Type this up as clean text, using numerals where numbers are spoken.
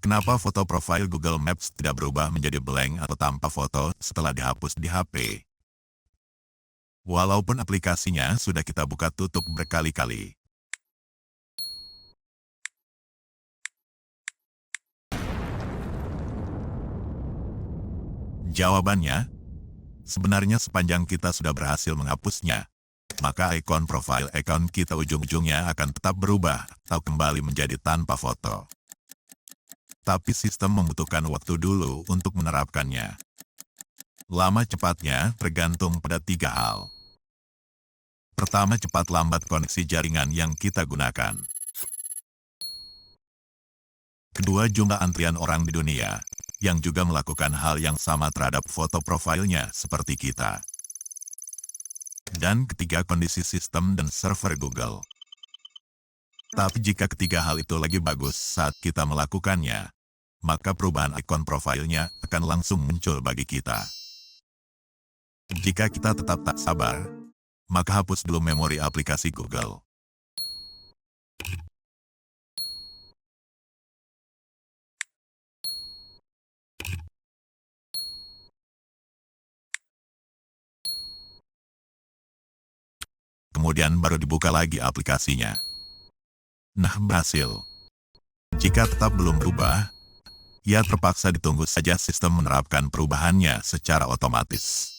Kenapa foto profil Google Maps tidak berubah menjadi blank atau tanpa foto setelah dihapus di HP? Walaupun aplikasinya sudah kita buka tutup berkali-kali. Jawabannya, sebenarnya sepanjang kita sudah berhasil menghapusnya, maka ikon profil account kita ujung-ujungnya akan tetap berubah atau kembali menjadi tanpa foto. Tapi sistem membutuhkan waktu dulu untuk menerapkannya. Lama cepatnya tergantung pada 3 hal. Pertama, cepat lambat koneksi jaringan yang kita gunakan. Kedua, jumlah antrian orang di dunia yang juga melakukan hal yang sama terhadap foto profilnya seperti kita. Dan ketiga, kondisi sistem dan server Google. Tapi jika ketiga hal itu lagi bagus saat kita melakukannya, maka perubahan ikon profilnya akan langsung muncul bagi kita. Jika kita tetap tak sabar, maka hapus dulu memori aplikasi Google. Kemudian baru dibuka lagi aplikasinya. Nah, berhasil. Jika tetap belum berubah, ya terpaksa ditunggu saja sistem menerapkan perubahannya secara otomatis.